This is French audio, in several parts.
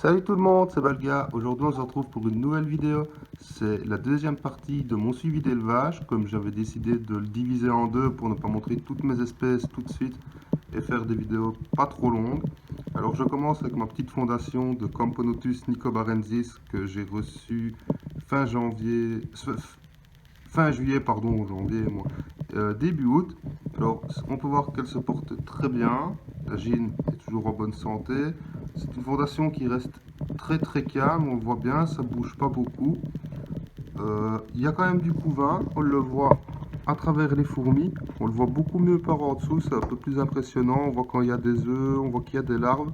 Salut tout le monde, c'est Balga. Aujourd'hui on se retrouve pour une nouvelle vidéo. C'est la deuxième partie de mon suivi d'élevage. Comme j'avais décidé de le diviser en deux pour ne pas montrer toutes mes espèces tout de suite et faire des vidéos pas trop longues. Alors je commence avec ma petite fondation de Camponotus nicobarensis que j'ai reçue fin janvier, fin juillet, pardon, janvier, moi, début août. Alors, on peut voir qu'elle se porte très bien. La gine est toujours en bonne santé. C'est une fondation qui reste très calme, on le voit bien, ça bouge pas beaucoup. Il y a quand même du couvain, on le voit à travers les fourmis. On le voit beaucoup mieux par en dessous, c'est un peu plus impressionnant. On voit quand il y a des œufs, on voit qu'il y a des larves.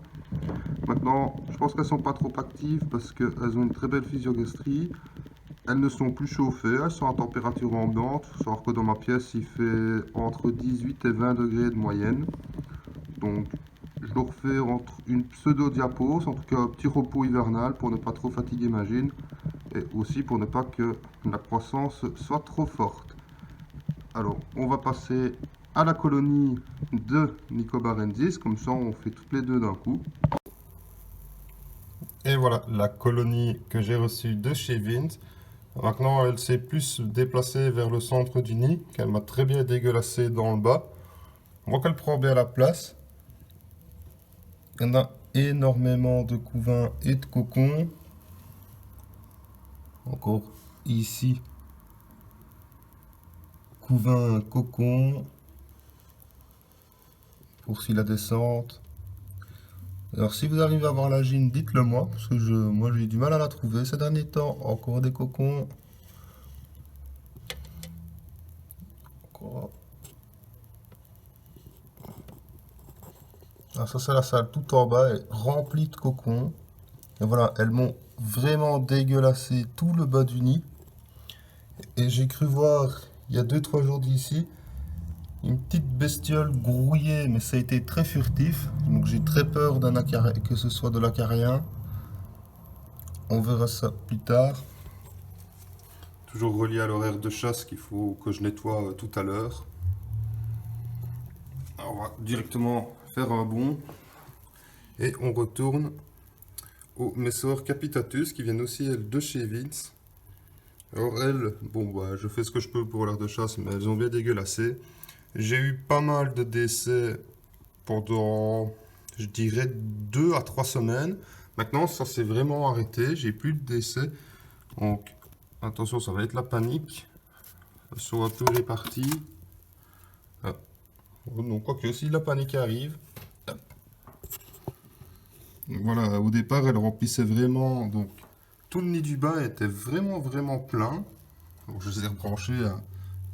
Maintenant, je pense qu'elles sont pas trop actives parce qu'elles ont une très belle physiogastrie. Elles ne sont plus chauffées, elles sont à température ambiante. Il faut savoir que dans ma pièce, il fait entre 18 et 20 degrés de moyenne. Donc, je leur fais entre une pseudo-diapause, en tout cas un petit repos hivernal pour ne pas trop fatiguer ma gine. Et aussi pour ne pas que la croissance soit trop forte. Alors, on va passer à la colonie de Nicobarensis, comme ça on fait toutes les deux d'un coup. Et voilà la colonie que j'ai reçue de chez Vince. Maintenant, elle s'est plus déplacée vers le centre du nid, qu'elle m'a très bien dégueulassé dans le bas. On voit qu'elle prend bien la place. Il y en a énormément de couvains et de cocons. Encore ici, couvain, cocon. Poursuit la descente. Alors si vous arrivez à voir la gine, dites-le moi, parce que moi j'ai du mal à la trouver ces derniers temps. Encore des cocons. Encore. Alors ça c'est la salle tout en bas, elle est remplie de cocons. Et voilà, elles m'ont vraiment dégueulassé tout le bas du nid. Et j'ai cru voir, il y a 2-3 jours d'ici, une petite bestiole grouillée, mais ça a été très furtif. Donc j'ai très peur que ce soit de l'acarien. On verra ça plus tard. Toujours relié à l'horaire de chasse qu'il faut que je nettoie tout à l'heure. On va directement faire un bond. Et on retourne aux Messor capitatus qui viennent aussi elles de chez Vince. Alors elles, bon bah je fais ce que je peux pour l'heure de chasse, mais elles ont bien dégueulassé. J'ai eu pas mal de décès pendant, je dirais, 2 à 3 semaines. Maintenant, ça s'est vraiment arrêté. J'ai plus de décès. Donc, attention, ça va être la panique. Elles sont un peu réparties. Ah. Donc, quoique, si la panique arrive. Donc, voilà, au départ, elle remplissait vraiment. Donc, tout le nid du bas était vraiment plein. Donc, je les ai rebranchés à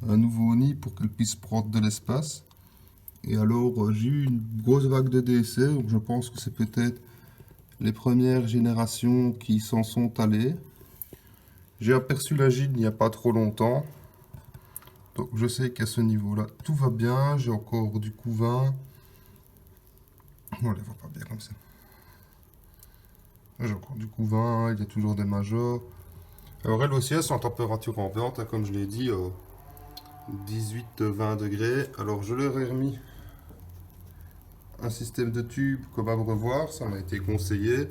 un nouveau nid pour qu'elle puisse prendre de l'espace. Et alors, j'ai eu une grosse vague de décès, donc je pense que c'est peut-être les premières générations qui s'en sont allées. J'ai aperçu la gine il n'y a pas trop longtemps, donc je sais qu'à ce niveau-là, tout va bien. J'ai encore du couvain. On ne les voit pas bien comme ça. J'ai encore du couvain, il y a toujours des majors. Alors elles aussi, elles sont en température ambiante, hein, comme je l'ai dit, 18-20 degrés. Alors je leur ai remis un système de tube comme abreuvoir, ça m'a été conseillé.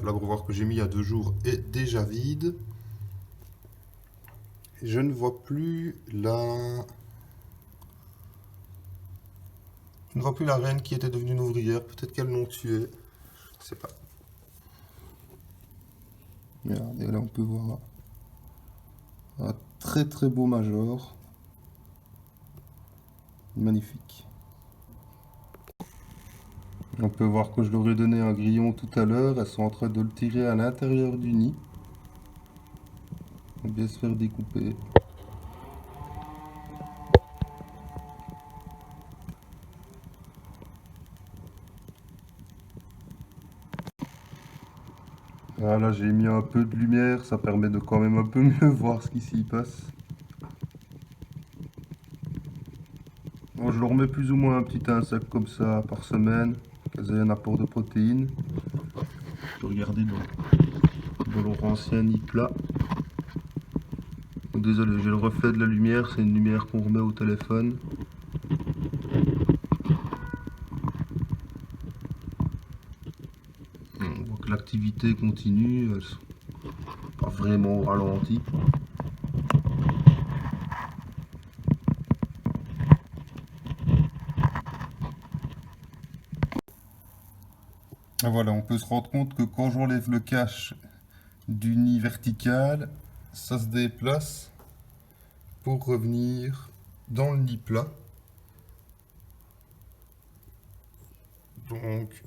L'abreuvoir que j'ai mis il y a 2 jours est déjà vide. Je ne vois plus la... Je ne vois plus la reine qui était devenue une ouvrière. Peut-être qu'elles l'ont tuée. Je ne sais pas. Regardez, là on peut voir un très beau major. Magnifique. On peut voir que je leur ai donné un grillon tout à l'heure. Elles sont en train de le tirer à l'intérieur du nid. On va bien se faire découper. Voilà, j'ai mis un peu de lumière, ça permet de quand même un peu mieux voir ce qui s'y passe. Bon, je leur mets plus ou moins un petit insecte comme ça par semaine, qu'elles aient un apport de protéines. Je peux regarder dans leur ancien nid plat. Désolé, j'ai le reflet de la lumière, c'est une lumière qu'on remet au téléphone. On voit Donc l'activité continue, elles sont pas vraiment au ralenti. Et voilà, on peut se rendre compte que quand j'enlève le cache du nid vertical, ça se déplace pour revenir dans le nid plat. Donc,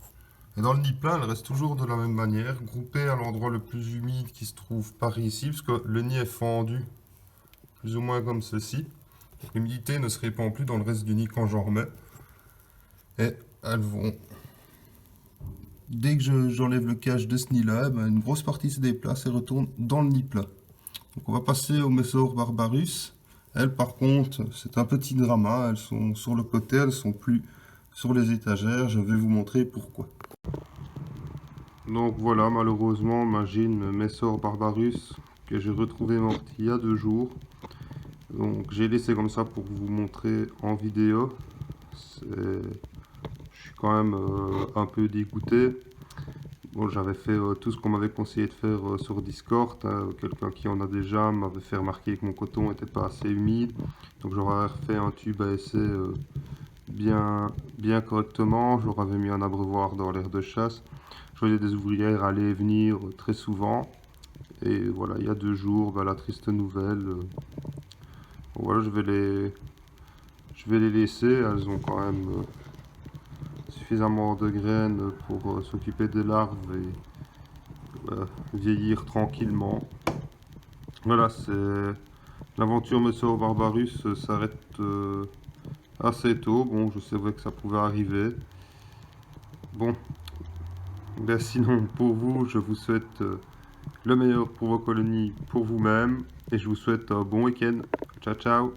et dans le nid plat, elle reste toujours de la même manière, groupée à l'endroit le plus humide qui se trouve par ici, parce que le nid est fendu, plus ou moins comme ceci. L'humidité ne se répand plus dans le reste du nid quand j'en remets. Et elles vont... Dès que j'enlève le cache de ce nid-là, ben, une grosse partie se déplace et retourne dans le nid plat. Donc on va passer au Messor barbarus. Elles, par contre, c'est un petit drama. Elles sont sur le côté, elles sont plus sur les étagères. Je vais vous montrer pourquoi. Donc voilà, malheureusement, ma gine Messor barbarus que j'ai retrouvé morte il y a 2 jours. Donc j'ai laissé comme ça pour vous montrer en vidéo. Je suis quand même un peu dégoûté. Bon, j'avais fait tout ce qu'on m'avait conseillé de faire sur Discord. Hein. Quelqu'un qui en a déjà m'avait fait remarquer que mon coton n'était pas assez humide. Donc j'aurais refait un tube à essai bien correctement. J'aurais mis un abreuvoir dans l'aire de chasse. Je voyais des ouvrières aller et venir très souvent. Et voilà, il y a 2 jours, bah, la triste nouvelle. Bon, voilà, je vais les laisser. Elles ont quand même suffisamment de graines pour s'occuper des larves et vieillir tranquillement. Voilà, c'est l'aventure Messor barbarus s'arrête assez tôt. Bon, je savais que ça pouvait arriver. Bon, ben sinon pour vous, je vous souhaite le meilleur pour vos colonies, pour vous-même, et je vous souhaite un bon week-end. Ciao ciao.